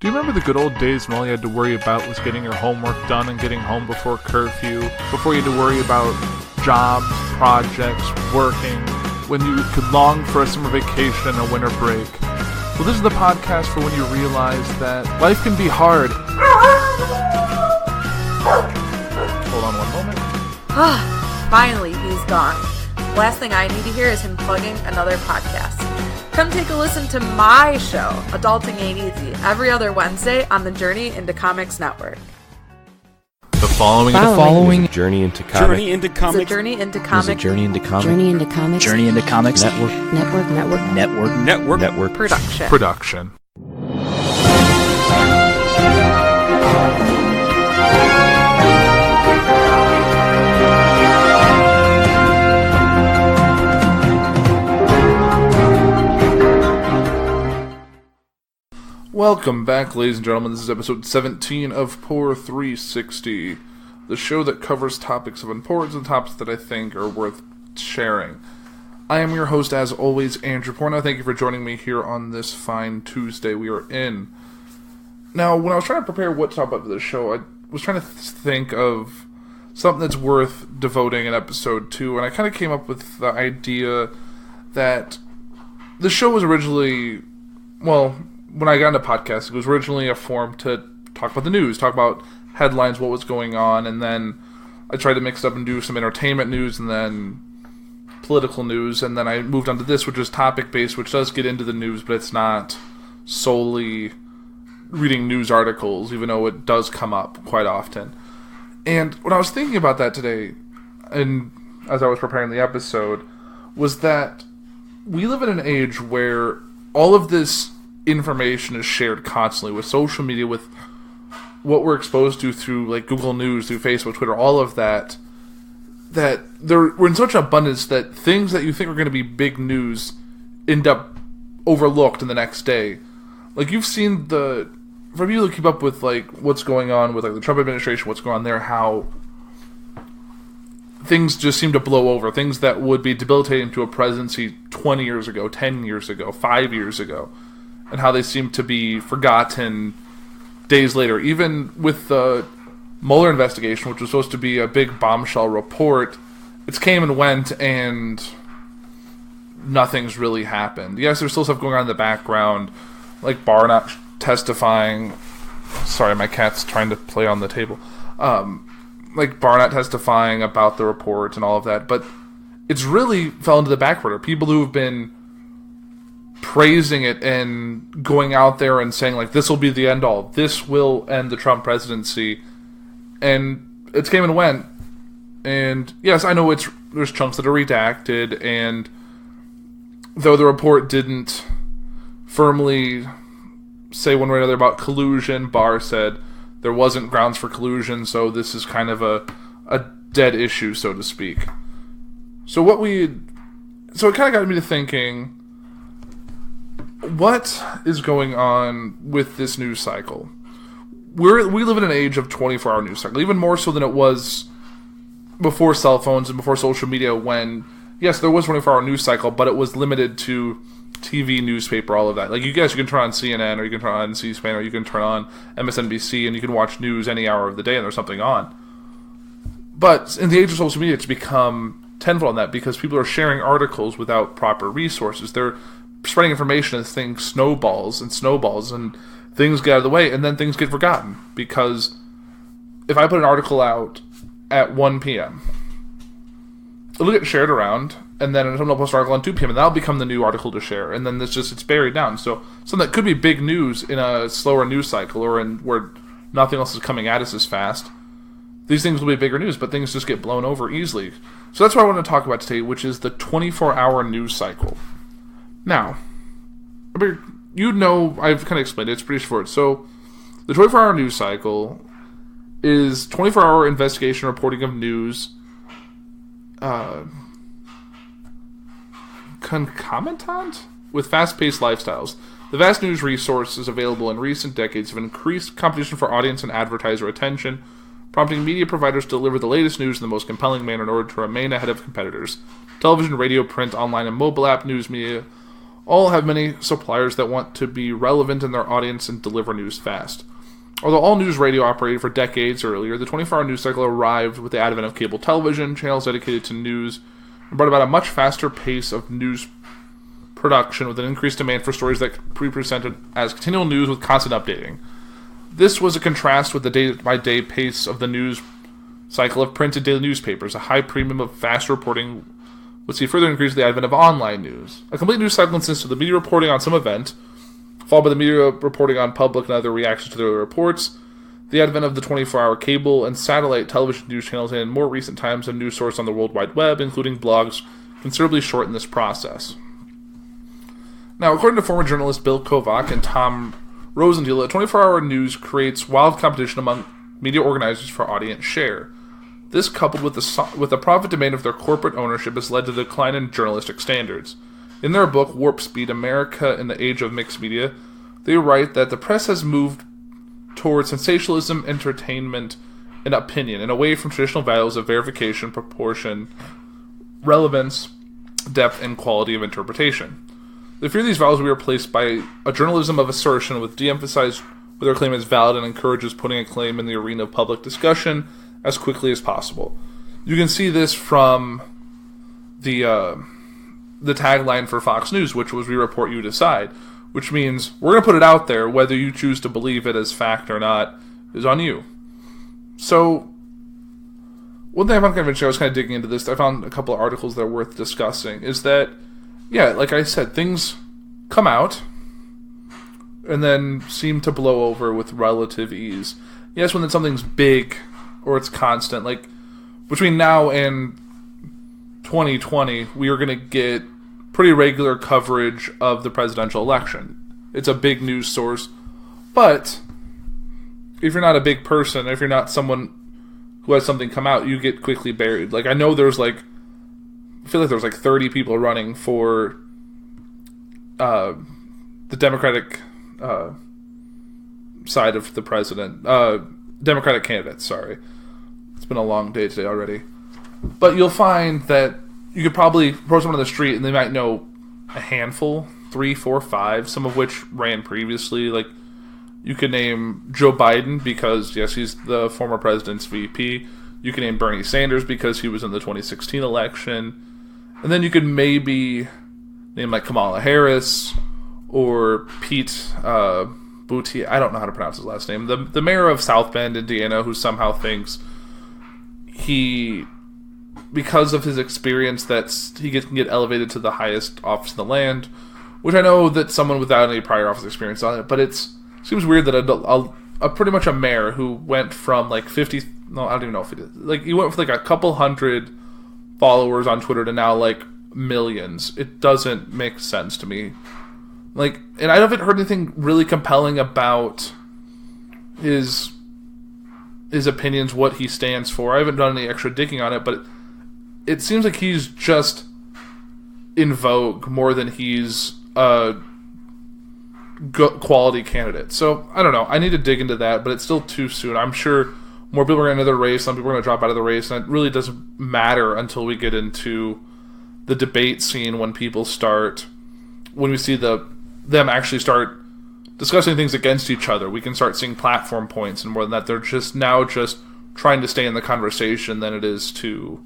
Do you remember the good old days when all you had to worry about was getting your homework done and getting home before curfew, before you had to worry about jobs, projects, working, when you could long for a summer vacation and a winter break? Well, this is the podcast for when you realize that life can be hard. Hold on one moment. Finally, he's gone. Last thing I need to hear is him plugging another podcast. Come take a listen to my show, Adulting Ain't Easy, every other Wednesday on the Journey into Comics Network. The following is a journey into comics. Journey into comics. Journey into comics. Journey into comics. Network. Production. Welcome back, ladies and gentlemen. This is episode 17 of Puhr 360, the show that covers topics of importance and topics that I think are worth sharing. I am your host, as always, Andrew Puhr. Now, thank you for joining me here on this fine Tuesday we are in. Now, when I was trying to prepare what to talk about for this show, I was trying to think of something that's worth devoting an episode to, and I kind of came up with the idea that the show was originally, when I got into podcasting, it was originally a form to talk about the news, talk about headlines, what was going on, and then I tried to mix it up and do some entertainment news and then political news, and then I moved on to this, which is topic-based, which does get into the news, but it's not solely reading news articles, even though it does come up quite often. And when I was thinking about that today, and as I was preparing the episode, was that we live in an age where all of this information is shared constantly with social media, with what we're exposed to through like Google News, through Facebook, Twitter, all of that we're in such abundance that things that you think are going to be big news end up overlooked in the next day. Like, you've seen for people who keep up with like what's going on with like the Trump administration, what's going on there, how things just seem to blow over, things that would be debilitating to a presidency 20 years ago, 10 years ago, 5 years ago, and how they seem to be forgotten days later. Even with the Mueller investigation, which was supposed to be a big bombshell report, it's came and went, and nothing's really happened. Yes, there's still stuff going on in the background, like Barnett testifying. Sorry, my cat's trying to play on the table. Like Barnett testifying about the report and all of that, but it's really fell into the back burner. People who have been praising it and going out there and saying, like, this will be the end all, this will end the Trump presidency, and it's came and went. And yes, I know there's chunks that are redacted, and though the report didn't firmly say one way or another about collusion, Barr said there wasn't grounds for collusion, so this is kind of a dead issue, so to speak. So it kind of got me to thinking, what is going on with this news cycle? We live in an age of 24-hour news cycle, even more so than it was before cell phones and before social media, when, yes, there was a 24-hour news cycle, but it was limited to TV, newspaper, all of that. Like, you can turn on CNN, or you can turn on C-SPAN, or you can turn on MSNBC, and you can watch news any hour of the day, and there's something on. But in the age of social media, it's become tenfold on that, because people are sharing articles without proper resources. They're spreading information as things snowballs, and things get out of the way, and then things get forgotten. Because if I put an article out at 1 p.m., it'll get shared around, and then someone will post an article on 2 p.m., and that'll become the new article to share, and then it's buried down. So something that could be big news in a slower news cycle, or in where nothing else is coming at us as fast, these things will be bigger news, but things just get blown over easily. So that's what I want to talk about today, which is the 24-hour news cycle. Now, you know, I've kind of explained it. It's pretty straightforward. So, the 24-hour news cycle is 24-hour investigation reporting of news, concomitant with fast-paced lifestyles. The vast news resources available in recent decades have increased competition for audience and advertiser attention, prompting media providers to deliver the latest news in the most compelling manner in order to remain ahead of competitors. Television, radio, print, online, and mobile app news media all have many suppliers that want to be relevant in their audience and deliver news fast. Although all news radio operated for decades earlier, the 24-hour news cycle arrived with the advent of cable television, channels dedicated to news, and brought about a much faster pace of news production with an increased demand for stories that could be presented as continual news with constant updating. This was a contrast with the day-by-day pace of the news cycle of printed daily newspapers. A high premium of fast reporting would see further increase with the advent of online news. A complete news cycle consists of the media reporting on some event, followed by the media reporting on public and other reactions to their reports, the advent of the 24-hour cable and satellite television news channels, and in more recent times a news source on the World Wide Web, including blogs, considerably shorten this process. Now, according to former journalists Bill Kovac and Tom Rosendiel, 24-hour news creates wild competition among media organizers for audience share. This, coupled with the profit demand of their corporate ownership, has led to the decline in journalistic standards. In their book, Warp Speed, America in the Age of Mixed Media, they write that the press has moved towards sensationalism, entertainment, and opinion, and away from traditional values of verification, proportion, relevance, depth, and quality of interpretation. They fear these values will be replaced by a journalism of assertion with de-emphasized where their claim is valid and encourages putting a claim in the arena of public discussion as quickly as possible. You can see this from the tagline for Fox News, which was "We report, you decide," which means we're going to put it out there. Whether you choose to believe it as fact or not is on you. So, one thing I found kind of interesting, I was kind of digging into this, I found a couple of articles that are worth discussing, is that, yeah, like I said, things come out and then seem to blow over with relative ease. Yes, when something's big or it's constant, like between now and 2020, we are going to get pretty regular coverage of the presidential election. It's a big news source, but if you're not a big person, if you're not someone who has something come out, you get quickly buried. Like, I know there's I feel like there's 30 people running for the Democratic side of the president. Democratic candidates, sorry. It's been a long day today already. But you'll find that you could probably approach someone on the street and they might know a handful, 3, 4, 5, some of which ran previously. Like, you could name Joe Biden because, yes, he's the former president's VP. You can name Bernie Sanders because he was in the 2016 election. And then you could maybe name Kamala Harris or Pete Buttigieg. I don't know how to pronounce his last name. The mayor of South Bend, Indiana, who somehow thinks he, because of his experience, that he can get elevated to the highest office in the land, which I know that someone without any prior office experience on it, but it seems weird that a pretty much a mayor who went from 50, no, I don't even know if he did, he went with a couple hundred followers on Twitter to now millions. It doesn't make sense to me. And I haven't heard anything really compelling about his opinions, what he stands for. I haven't done any extra digging on it, but it seems like he's just in vogue more than he's a good quality candidate. So, I don't know. I need to dig into that, but it's still too soon. I'm sure more people are going to enter the race, some people are going to drop out of the race, and it really doesn't matter until we get into the debate scene when we see them actually start discussing things against each other. We can start seeing platform points, and more than that, they're just trying to stay in the conversation than it is to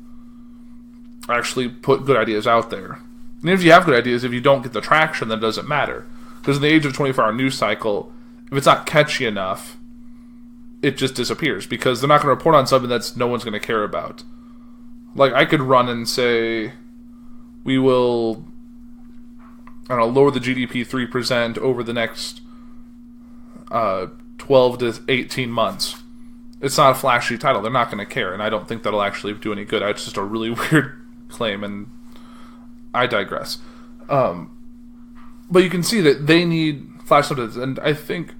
actually put good ideas out there. And if you have good ideas, if you don't get the traction, then it doesn't matter. Because in the age of 24-hour news cycle, if it's not catchy enough, it just disappears. Because they're not going to report on something that no one's going to care about. I could run and say, we will, lower the GDP 3% over the next 12 to 18 months. It's not a flashy title. They're not going to care, and I don't think that'll actually do any good. It's just a really weird claim, and I digress. But you can see that they need flash numbers, and I think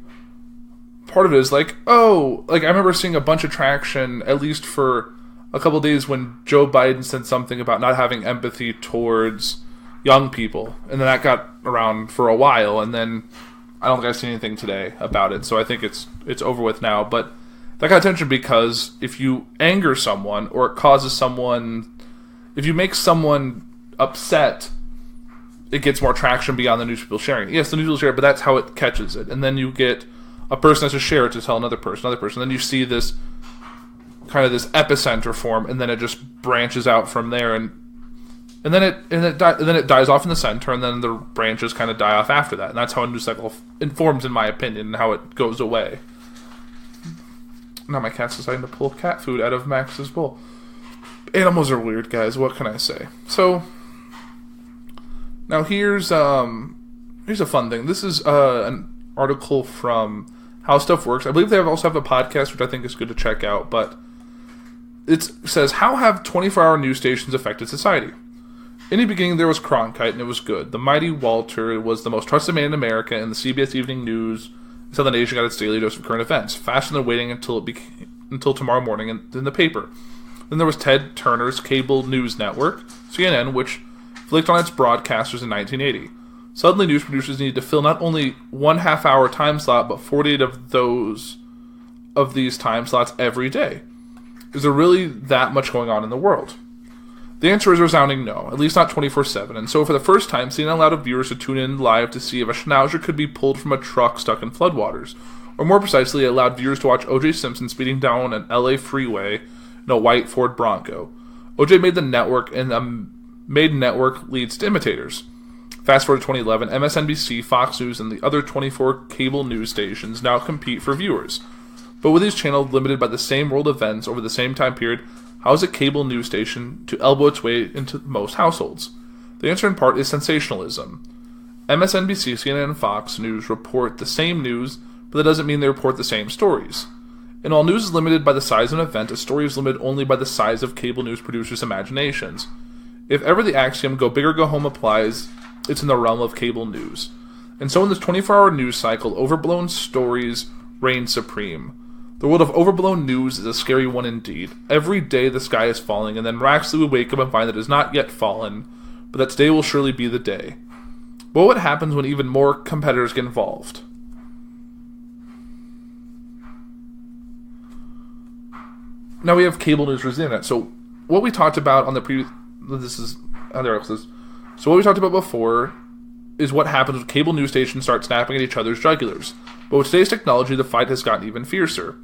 part of it is I remember seeing a bunch of traction, at least for a couple of days, when Joe Biden said something about not having empathy towards young people, and then that got around for a while, and then I don't think I've seen anything today about it, so I think it's over with now. But that got attention because if you anger someone, or it causes someone, if you make someone upset, it gets more traction beyond the news people sharing it. Yes, the news people share it, but that's how it catches it. And then you get a person has to share it to tell another person. Then you see this kind of this epicenter form, and then it just branches out from there, and then it dies off in the center, and then the branches kind of die off after that. And that's how a news cycle informs, in my opinion, and how it goes away. Now my cat's deciding to pull cat food out of Max's bowl. Animals are weird, guys. What can I say? So now here's a fun thing. This is an article from How Stuff Works. I believe they also have a podcast, which I think is good to check out. But it says, how have 24-hour news stations affected society? In the beginning, there was Cronkite, and it was good. The mighty Walter was the most trusted man in America, and the CBS Evening News until the nation got its daily dose of current events, faster than waiting until tomorrow morning in the paper. Then there was Ted Turner's cable news network, CNN, which flicked on its broadcasters in 1980. Suddenly, news producers needed to fill not only 1 half-hour time slot, but 48 of these time slots every day. Is there really that much going on in the world? The answer is a resounding no, at least not 24/7, and so for the first time, CNN allowed viewers to tune in live to see if a schnauzer could be pulled from a truck stuck in floodwaters. Or more precisely, it allowed viewers to watch O.J. Simpson speeding down an LA freeway in a white Ford Bronco. O.J. made the network, and the made network leads to imitators. Fast forward to 2011, MSNBC, Fox News, and the other 24 cable news stations now compete for viewers. But with each channel limited by the same world events over the same time period, how is a cable news station to elbow its way into most households? The answer in part is sensationalism. MSNBC, CNN, and Fox News report the same news, but that doesn't mean they report the same stories. And while news is limited by the size of an event, a story is limited only by the size of cable news producers' imaginations. If ever the axiom, go big or go home, applies, it's in the realm of cable news. And so in this 24-hour news cycle, overblown stories reign supreme. The world of overblown news is a scary one indeed. Every day the sky is falling, and then miraculously we wake up and find that it has not yet fallen, but that today will surely be the day. But what happens when even more competitors get involved? Now we have cable news versus the internet. So what we talked about on the previous... So what we talked about before is what happens when cable news stations start snapping at each other's jugulars. But with today's technology, the fight has gotten even fiercer.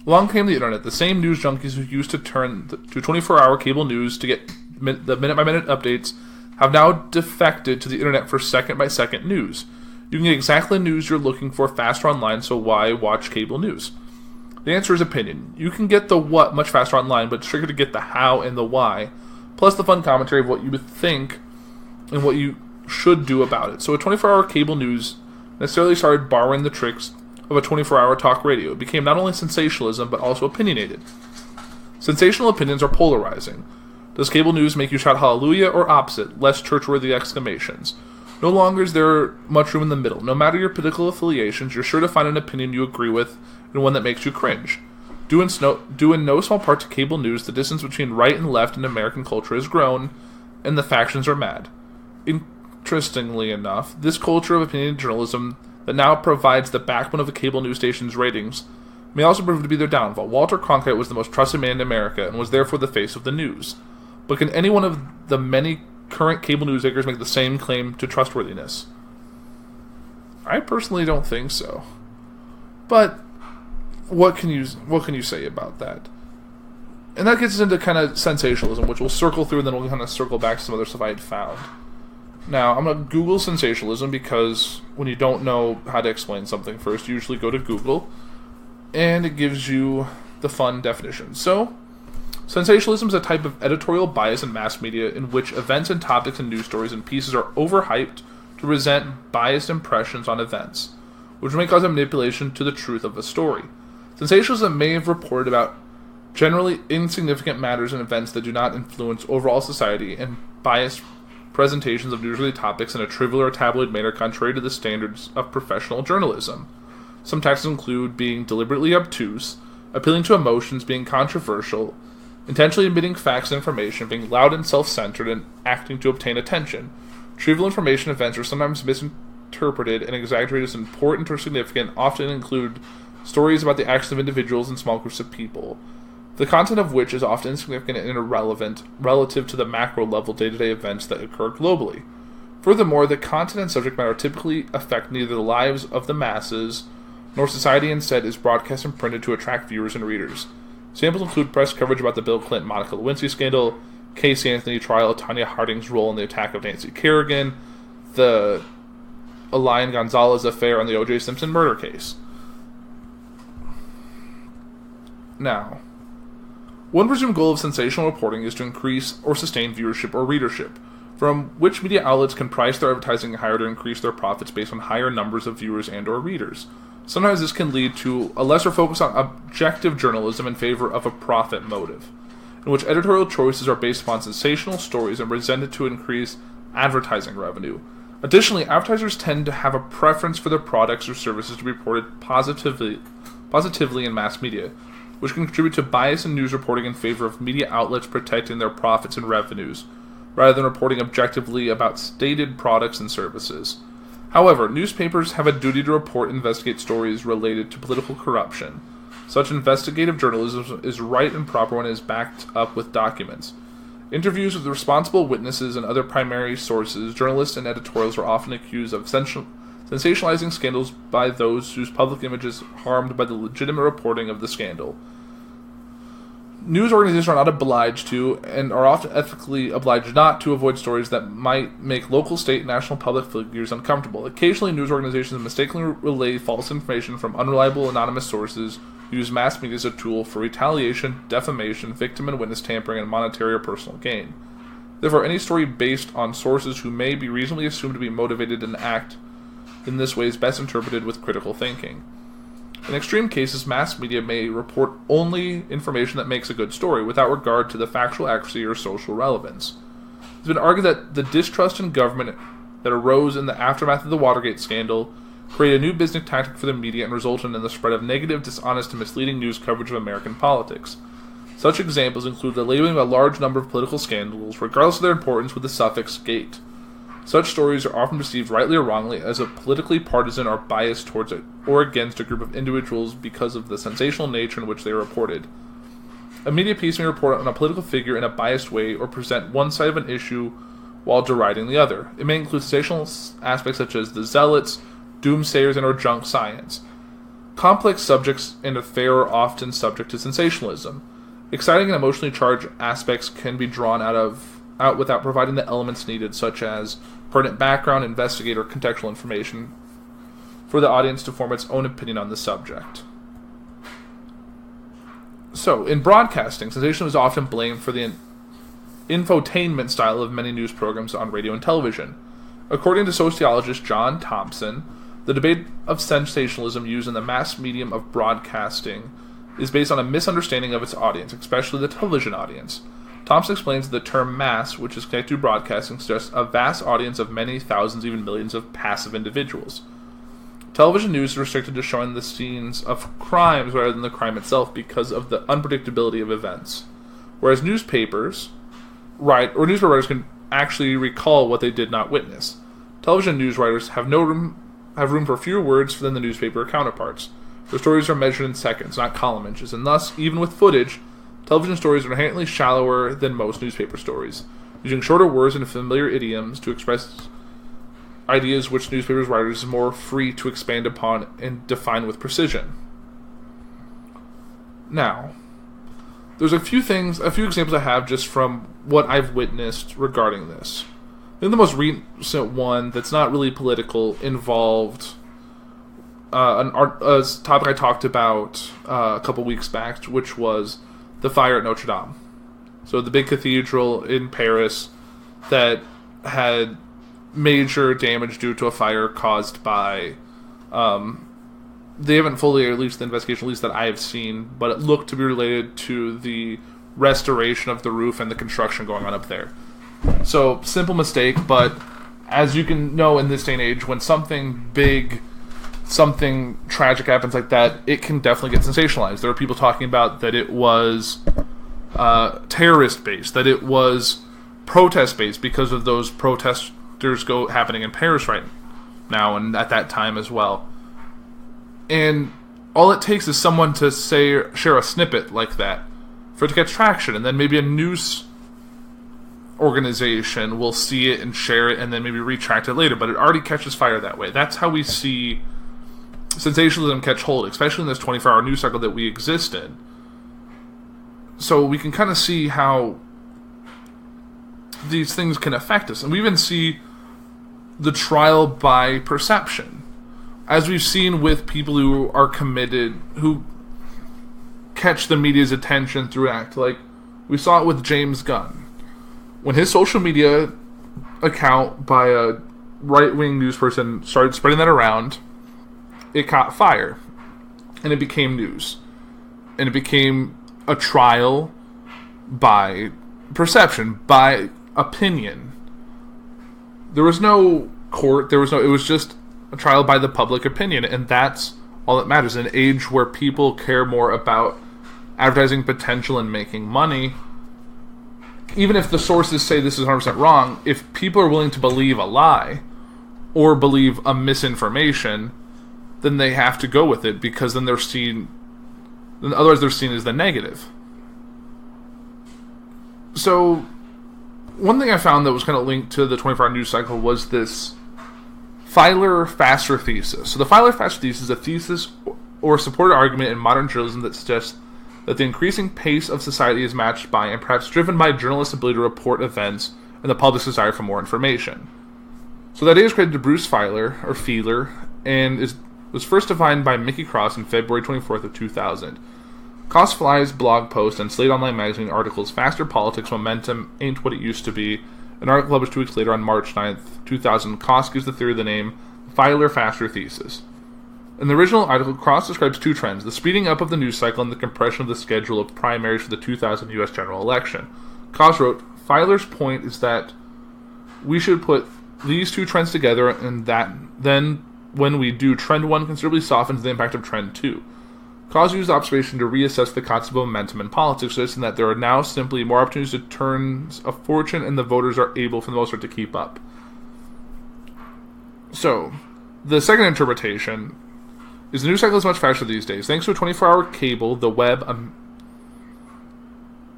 Along came the internet, the same news junkies who used to turn to 24-hour cable news to get the minute-by-minute updates have now defected to the internet for second-by-second news. You can get exactly the news you're looking for faster online, so why watch cable news? The answer is opinion. You can get the what much faster online, but it's trickier to get the how and the why, plus the fun commentary of what you would think and what you should do about it. So a 24-hour cable news necessarily started borrowing the tricks of a 24-hour talk radio. It became not only sensationalism, but also opinionated. Sensational opinions are polarizing. Does cable news make you shout hallelujah, or opposite, less church-worthy exclamations? No longer is there much room in the middle. No matter your political affiliations, you're sure to find an opinion you agree with and one that makes you cringe. Due in no small part to cable news, the distance between right and left in American culture has grown, and the factions are mad. Interestingly enough, this culture of opinion journalism that now provides the backbone of the cable news station's ratings may also prove to be their downfall. Walter Cronkite was the most trusted man in America and was therefore the face of the news. But can any one of the many current cable news anchors make the same claim to trustworthiness? I personally don't think so. But what can you say about that? And that gets us into kind of sensationalism, which we'll circle through, and then we'll kind of circle back to some other stuff I had found. Now, I'm going to Google sensationalism because when you don't know how to explain something first, you usually go to Google, and it gives you the fun definition. So, sensationalism is a type of editorial bias in mass media in which events and topics and news stories and pieces are overhyped to present biased impressions on events, which may cause a manipulation to the truth of a story. Sensationalism may have reported about generally insignificant matters and events that do not influence overall society, and biased presentations of newsworthy topics in a trivial or tabloid manner contrary to the standards of professional journalism. Some tactics include being deliberately obtuse, appealing to emotions, being controversial, intentionally omitting facts and information, being loud and self-centered, and acting to obtain attention. Trivial information events are sometimes misinterpreted and exaggerated as important or significant, often include stories about the actions of individuals and small groups of people, the content of which is often insignificant and irrelevant relative to the macro-level day-to-day events that occur globally. Furthermore, the content and subject matter typically affect neither the lives of the masses nor society. Instead is broadcast and printed to attract viewers and readers. Samples include press coverage about the Bill Clinton Monica Lewinsky scandal, Casey Anthony trial, Tanya Harding's role in the attack of Nancy Kerrigan, the Elian Gonzalez affair, and the O.J. Simpson murder case. Now, one presumed goal of sensational reporting is to increase or sustain viewership or readership, from which media outlets can price their advertising higher to increase their profits based on higher numbers of viewers and or readers. Sometimes this can lead to a lesser focus on objective journalism in favor of a profit motive, in which editorial choices are based upon sensational stories and presented to increase advertising revenue. Additionally, advertisers tend to have a preference for their products or services to be reported positively in mass media, which can contribute to bias in news reporting in favor of media outlets protecting their profits and revenues, rather than reporting objectively about stated products and services. However, newspapers have a duty to report and investigate stories related to political corruption. Such investigative journalism is right and proper when it is backed up with documents. Interviews with responsible witnesses and other primary sources, journalists and editorials are often accused of sensationalizing scandals by those whose public image is harmed by the legitimate reporting of the scandal. News organizations are not obliged to, and are often ethically obliged not to, avoid stories that might make local, state, and national public figures uncomfortable. Occasionally, news organizations mistakenly relay false information from unreliable anonymous sources, use mass media as a tool for retaliation, defamation, victim and witness tampering, and monetary or personal gain. Therefore, any story based on sources who may be reasonably assumed to be motivated and act in this way is best interpreted with critical thinking. In extreme cases, mass media may report only information that makes a good story, without regard to the factual accuracy or social relevance. It's been argued that the distrust in government that arose in the aftermath of the Watergate scandal created a new business tactic for the media and resulted in the spread of negative, dishonest, and misleading news coverage of American politics. Such examples include the labeling of a large number of political scandals, regardless of their importance, with the suffix "gate." Such stories are often perceived rightly or wrongly as a politically partisan or biased towards it or against a group of individuals because of the sensational nature in which they are reported. A media piece may report on a political figure in a biased way or present one side of an issue while deriding the other. It may include sensational aspects such as the zealots, doomsayers, and or junk science. Complex subjects in affair are often subject to sensationalism. Exciting and emotionally charged aspects can be drawn out without providing the elements needed, such as pertinent background, investigator, contextual information, for the audience to form its own opinion on the subject. So, in broadcasting, sensation is often blamed for the infotainment style of many news programs on radio and television. According to sociologist John Thompson, the debate of sensationalism used in the mass medium of broadcasting is based on a misunderstanding of its audience, especially the television audience. Thompson explains that the term mass, which is connected to broadcasting, suggests a vast audience of many thousands, even millions of passive individuals. Television news is restricted to showing the scenes of crimes rather than the crime itself because of the unpredictability of events. Whereas newspaper writers can actually recall what they did not witness. Television news writers have room for fewer words than the newspaper counterparts. Their stories are measured in seconds, not column inches, and thus, even with footage, television stories are inherently shallower than most newspaper stories, using shorter words and familiar idioms to express ideas which newspaper writers are more free to expand upon and define with precision. Now, there's a few examples I have just from what I've witnessed regarding this. I think the most recent one that's not really political involved a topic I talked about a couple weeks back, which was the fire at Notre Dame. So the big cathedral in Paris that had major damage due to a fire caused by... they haven't fully released the investigation, at least that I have seen, but it looked to be related to the restoration of the roof and the construction going on up there. So, simple mistake, but as you can know in this day and age, when something big, something tragic happens like that, it can definitely get sensationalized. There are people talking about that it was terrorist-based, that it was protest-based because of those protesters happening in Paris right now and at that time as well. And all it takes is someone to share a snippet like that for it to get traction, and then maybe a news organization will see it and share it and then maybe retract it later, but it already catches fire that way. That's how we see sensationalism catch hold, especially in this 24-hour news cycle that we exist in. So we can kind of see how these things can affect us. And we even see the trial by perception. As we've seen with people who are committed, who catch the media's attention through act. Like, we saw it with James Gunn. When his social media account by a right-wing news person started spreading that around, it caught fire. And it became news. And it became a trial by perception, by opinion. There was no court, it was just a trial by the public opinion, and that's all that matters. In an age where people care more about advertising potential and making money, even if the sources say this is 100% wrong, if people are willing to believe a lie or believe a misinformation, then they have to go with it, because then otherwise they're seen as the negative. So, one thing I found that was kind of linked to the 24-hour news cycle was this Filer-Faster thesis. So the Filer-Faster thesis is a thesis or supported argument in modern journalism that suggests that the increasing pace of society is matched by and perhaps driven by journalists' ability to report events and the public's desire for more information. So that idea is credited to Bruce Feiler, or Feeler, and was first defined by Mickey Cross in February 24th of 2000. Cross-Fly's blog post and Slate Online magazine articles Faster Politics Momentum Ain't What It Used to Be, an article published 2 weeks later on March 9th, 2000, Cross gives the theory the name Filer-Faster thesis. In the original article, Cross describes two trends: the speeding up of the news cycle and the compression of the schedule of primaries for the 2000 U.S. general election. Cross wrote, Filer's point is that we should put these two trends together, and that then, when we do, trend one considerably softens the impact of trend two. Cross used observation to reassess the concept of momentum in politics, and that there are now simply more opportunities to turns of fortune, and the voters are able, for the most part, to keep up. So, the second interpretation is the news cycle is much faster these days. Thanks to a 24-hour cable, the web, a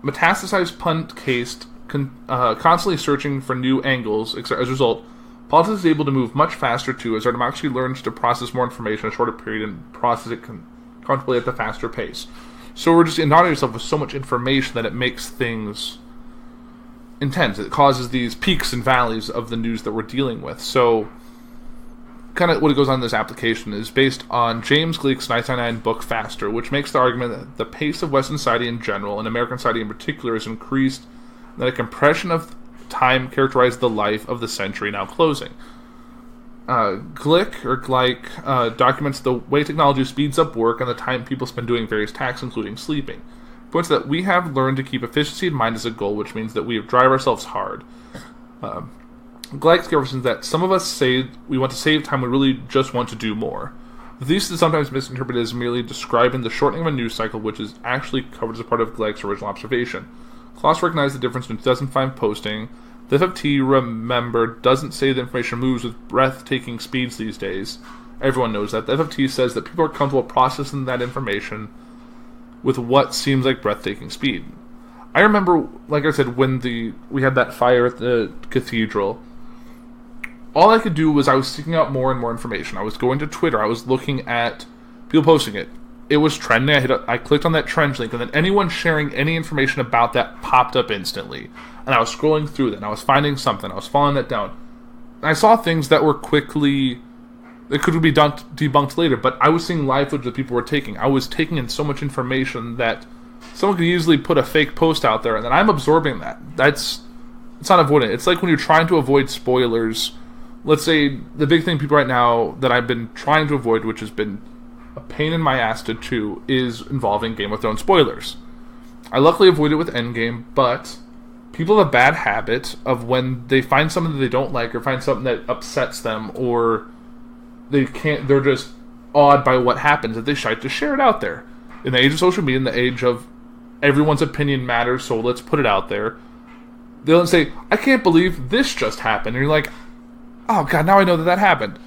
metastasized punt-cased, constantly searching for new angles. As a result, politics is able to move much faster too, as our democracy learns to process more information in a shorter period and process it comfortably at the faster pace. So we're just inundating ourselves with so much information that it makes things intense. It causes these peaks and valleys of the news that we're dealing with. So, kind of what it goes on in this application is based on James Gleick's 1999 book Faster, which makes the argument that the pace of Western society in general, and American society in particular, is increased, and that a compression of time characterized the life of the century now closing. Gleick documents the way technology speeds up work and the time people spend doing various tasks, including sleeping. He points that we have learned to keep efficiency in mind as a goal, which means that we drive ourselves hard. Gleick represents that some of us say we want to save time, we really just want to do more. The thesis is sometimes misinterpreted as merely describing the shortening of a news cycle, which is actually covered as a part of Gleick's original observation. Klaus recognized the difference in 2005 posting. The FFT, remember, doesn't say the information moves with breathtaking speeds these days. Everyone knows that. The FFT says that people are comfortable processing that information with what seems like breathtaking speed. I remember, like I said, when we had that fire at the cathedral, all I could do was I was seeking out more and more information. I was going to Twitter. I was looking at people posting it. It was trending. I clicked on that trend link, and then anyone sharing any information about that popped up instantly. And I was scrolling through that, and I was finding something. I was following that down. And I saw things that were that could be debunked later, but I was seeing live footage that people were taking. I was taking in so much information that someone could easily put a fake post out there, and then I'm absorbing that. It's not avoiding it. It's like when you're trying to avoid spoilers. Let's say the big thing people right now that I've been trying to avoid, which has been a pain in my ass to do, is involving Game of Thrones spoilers. I luckily avoid it with Endgame, but people have a bad habit of when they find something that they don't like or find something that upsets them, or they're just awed by what happens, that they try to share it out there. In the age of social media, in the age of everyone's opinion matters, so let's put it out there, they'll say, I can't believe this just happened. And you're like, oh god, now I know that happened.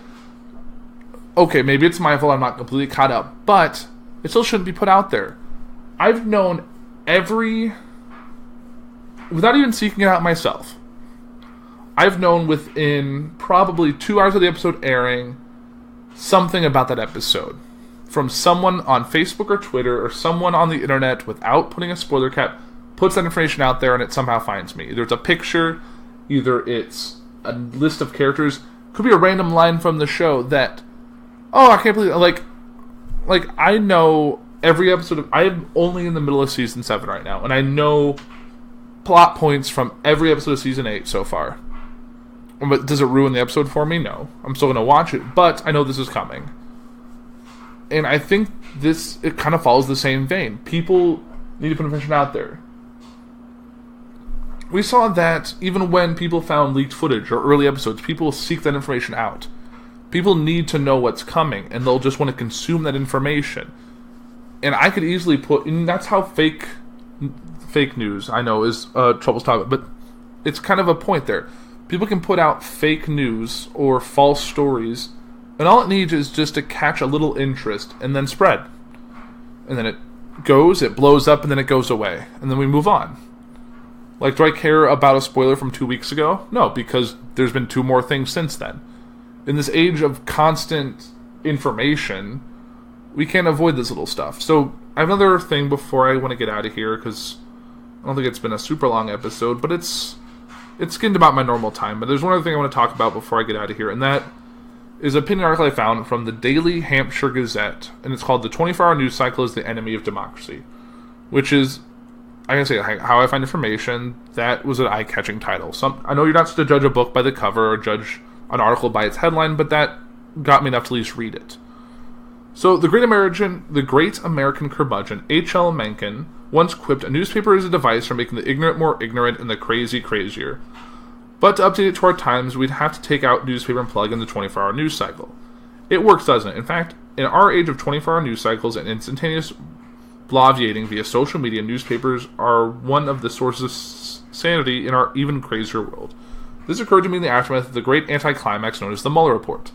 Okay, maybe it's my fault, I'm not completely caught up, but it still shouldn't be put out there. I've known without even seeking it out myself, I've known within probably 2 hours of the episode airing something about that episode. From someone on Facebook or Twitter or someone on the internet without putting a spoiler cap, puts that information out there and it somehow finds me. Either it's a picture, either it's a list of characters, could be a random line from the show that, oh, I can't believe, like I know every episode I'm only in the middle of season 7 right now, and I know plot points from every episode of season 8 so far. But does it ruin the episode for me? No. I'm still going to watch it, but I know this is coming. And I think it kind of follows the same vein. People need to put information out there. We saw that even when people found leaked footage or early episodes, people seek that information out. People need to know what's coming, and they'll just want to consume that information. And I could easily and that's how fake news, I know, is a troublous topic, but it's kind of a point there. People can put out fake news or false stories, and all it needs is just to catch a little interest and then spread. And then it blows up, and then it goes away. And then we move on. Like, do I care about a spoiler from 2 weeks ago? No, because there's been 2 more things since then. In this age of constant information, we can't avoid this little stuff. So, I have another thing before I want to get out of here, because I don't think it's been a super long episode, but it's getting about my normal time. But there's one other thing I want to talk about before I get out of here, and that is an opinion article I found from the Daily Hampshire Gazette, and it's called "The 24-Hour News Cycle is the Enemy of Democracy," which is, I can say, how I find information. That was an eye-catching title. I know you're not supposed to judge a book by the cover or judge an article by its headline, but that got me enough to at least read it. So, the great American curmudgeon, H.L. Mencken, once quipped, "A newspaper is a device for making the ignorant more ignorant and the crazy crazier." But to update it to our times, we'd have to take out newspaper and plug in the 24-hour news cycle. It works, doesn't it? In fact, in our age of 24-hour news cycles and instantaneous bloviating via social media, newspapers are one of the sources of sanity in our even crazier world. This occurred to me in the aftermath of the great anticlimax known as the Mueller Report.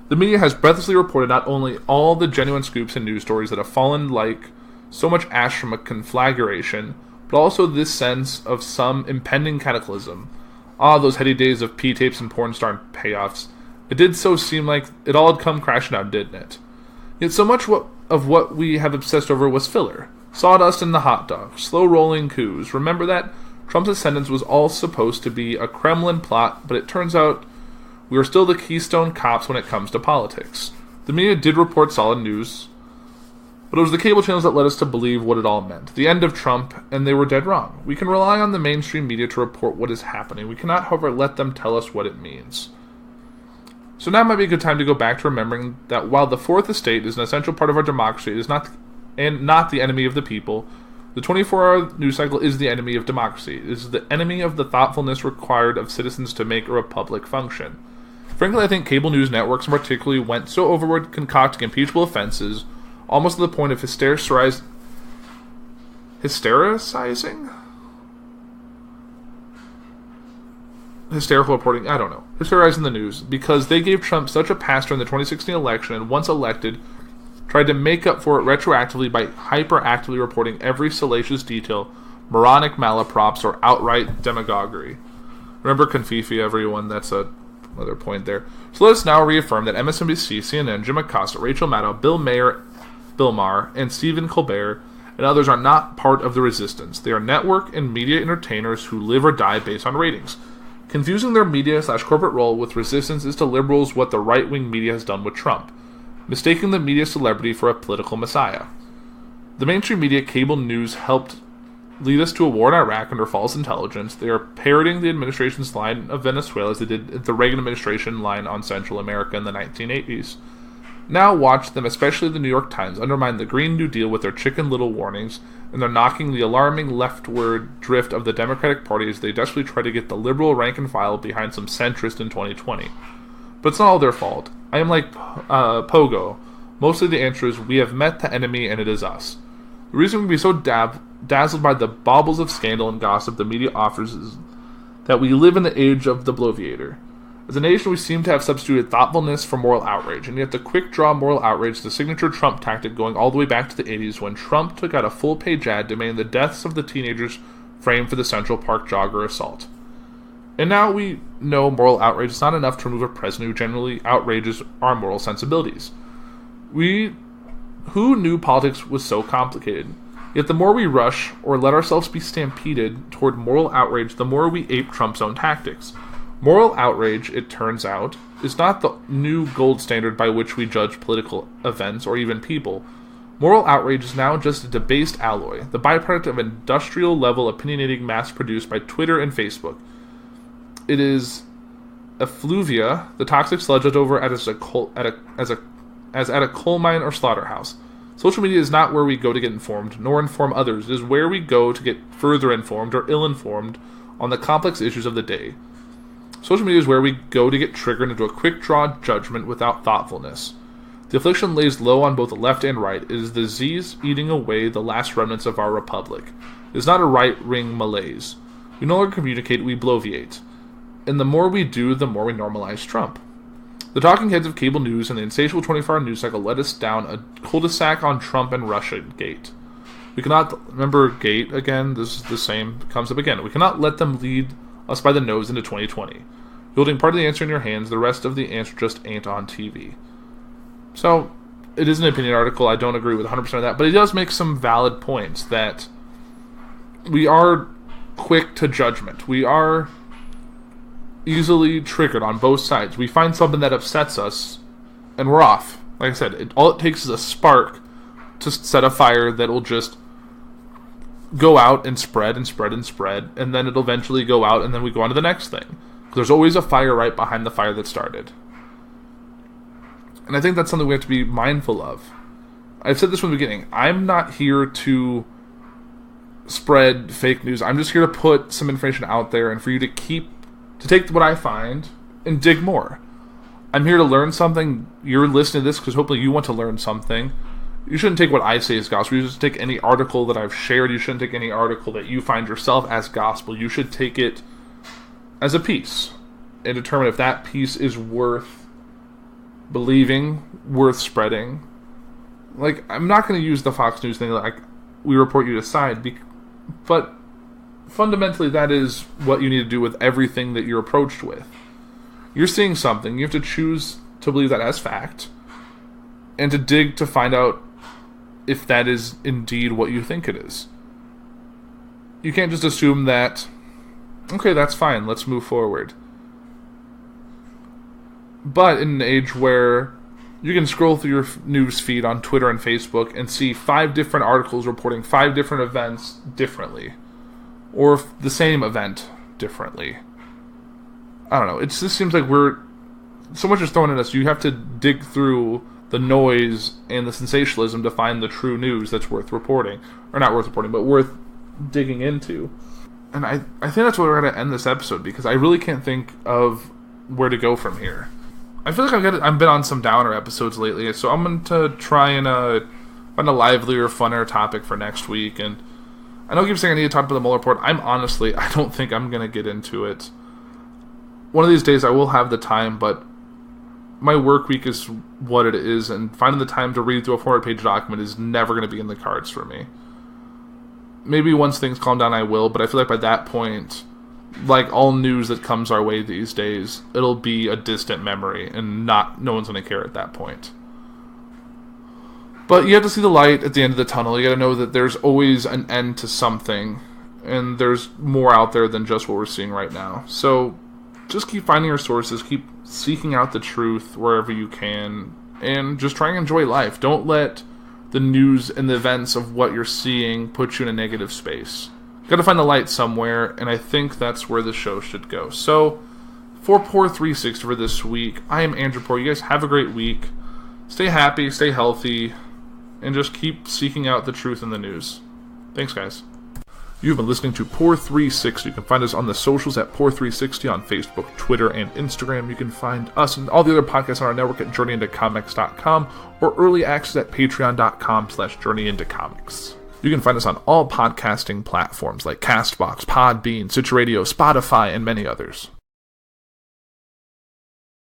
The media has breathlessly reported not only all the genuine scoops and news stories that have fallen like so much ash from a conflagration, but also this sense of some impending cataclysm. Those heady days of P-tapes and porn star payoffs. It did so seem like it all had come crashing down, didn't it? Yet so much of what we have obsessed over was filler. Sawdust and the hot dog, slow-rolling coups. Remember that? Trump's ascendance was all supposed to be a Kremlin plot, but it turns out we are still the Keystone Cops when it comes to politics. The media did report solid news, but it was the cable channels that led us to believe what it all meant. The end of Trump, and they were dead wrong. We can rely on the mainstream media to report what is happening. We cannot, however, let them tell us what it means. So now might be a good time to go back to remembering that while the Fourth Estate is an essential part of our democracy, it is not the enemy of the people. The 24-hour news cycle is the enemy of democracy. It is the enemy of the thoughtfulness required of citizens to make a republic function. Frankly, I think cable news networks in particular went so overboard concocting impeachable offenses, almost to the point of hystericizing? Hysterical reporting, I don't know. Hysterizing the news, because they gave Trump such a pass during the 2016 election, and once elected, tried to make up for it retroactively by hyperactively reporting every salacious detail, moronic malaprops, or outright demagoguery. Remember Confifi, everyone, that's another point there. So let us now reaffirm that MSNBC, CNN, Jim Acosta, Rachel Maddow, Bill Maher, and Stephen Colbert, and others are not part of the resistance. They are network and media entertainers who live or die based on ratings. Confusing their media/corporate role with resistance is to liberals what the right-wing media has done with Trump, mistaking the media celebrity for a political messiah. The mainstream media, cable news, helped lead us to a war in Iraq under false intelligence. They are parroting the administration's line of Venezuela as they did the Reagan administration line on Central America in the 1980s. Now watch them, especially the New York Times, undermine the Green New Deal with their Chicken Little warnings, and they're knocking the alarming leftward drift of the Democratic Party as they desperately try to get the liberal rank and file behind some centrist in 2020. But it's not all their fault. I am like Pogo. Mostly the answer is we have met the enemy and it is us. The reason we can be so dazzled by the baubles of scandal and gossip the media offers is that we live in the age of the bloviator. As a nation, we seem to have substituted thoughtfulness for moral outrage, and yet the quick-draw moral outrage is the signature Trump tactic going all the way back to the 80s when Trump took out a full-page ad demanding the deaths of the teenagers framed for the Central Park jogger assault. And now we know moral outrage is not enough to remove a president who generally outrages our moral sensibilities. Who knew politics was so complicated? Yet the more we rush or let ourselves be stampeded toward moral outrage, the more we ape Trump's own tactics. Moral outrage, it turns out, is not the new gold standard by which we judge political events or even people. Moral outrage is now just a debased alloy, the byproduct of industrial-level opinionating mass produced by Twitter and Facebook. It is effluvia, the toxic sludge left over as at a coal mine or slaughterhouse. Social media is not where we go to get informed, nor inform others. It is where we go to get further informed or ill-informed on the complex issues of the day. Social media is where we go to get triggered into a quick-draw judgment without thoughtfulness. The affliction lays low on both the left and right. It is the disease eating away the last remnants of our republic. It is not a right-wing malaise. We no longer communicate, we bloviate. And the more we do, the more we normalize Trump. The talking heads of cable news and the insatiable 24-hour news cycle led us down a cul-de-sac on Trump and Russia Gate. We cannot, remember Gate again, this is the same, comes up again. We cannot let them lead us by the nose into 2020. Holding part of the answer in your hands, the rest of the answer just ain't on TV. So, it is an opinion article, I don't agree with 100% of that, but it does make some valid points that we are quick to judgment. We are easily triggered on both sides. We find something that upsets us, and we're off. Like I said, all it takes is a spark to set a fire that will just go out and spread and spread and spread, and then it'll eventually go out, and then we go on to the next thing. There's always a fire right behind the fire that started. And I think that's something we have to be mindful of. I've said this from the beginning. I'm not here to spread fake news. I'm just here to put some information out there and for you to take what I find and dig more. I'm here to learn something. You're listening to this because hopefully you want to learn something. You shouldn't take what I say as gospel. You shouldn't take any article that I've shared. You shouldn't take any article that you find yourself as gospel. You should take it as a piece and determine if that piece is worth believing, worth spreading. Like, I'm not going to use the Fox News thing like, we report you to side, but fundamentally that is what you need to do with everything that you're approached with. You're seeing something, you have to choose to believe that as fact, and to dig to find out if that is indeed what you think it is. You can't just assume that, okay, that's fine, let's move forward. But in an age where you can scroll through your news feed on Twitter and Facebook and see 5 different articles reporting 5 different events differently, or the same event differently. I don't know, it just seems like so much is thrown at us. You have to dig through the noise and the sensationalism to find the true news that's worth reporting. Or not worth reporting, but worth digging into. And I think that's where we're going to end this episode, because I really can't think of where to go from here. I feel like I've been on some downer episodes lately, so I'm going to try and find a livelier, funner topic for next week. And I know I keep saying I need to talk about the Mueller report. I don't think I'm going to get into it. One of these days I will have the time, but my work week is what it is, and finding the time to read through a 400-page document is never going to be in the cards for me. Maybe once things calm down I will, but I feel like by that point, like all news that comes our way these days, it'll be a distant memory, and no one's going to care at that point. But you have to see the light at the end of the tunnel. You got to know that there's always an end to something, and there's more out there than just what we're seeing right now. So just keep finding your sources, keep seeking out the truth wherever you can, and just try and enjoy life. Don't let the news and the events of what you're seeing put you in a negative space. Got to find the light somewhere, and I think that's where the show should go. So, for Puhr 360 for this week, I am Andrew Puhr. You guys have a great week. Stay happy, stay healthy, and just keep seeking out the truth in the news. Thanks, guys. You've been listening to Puhr 360. You can find us on the socials at Puhr 360 on Facebook, Twitter, and Instagram. You can find us and all the other podcasts on our network at JourneyIntoComics.com or early access at Patreon.com/JourneyIntoComics. You can find us on all podcasting platforms like CastBox, Podbean, Stitcher Radio, Spotify, and many others.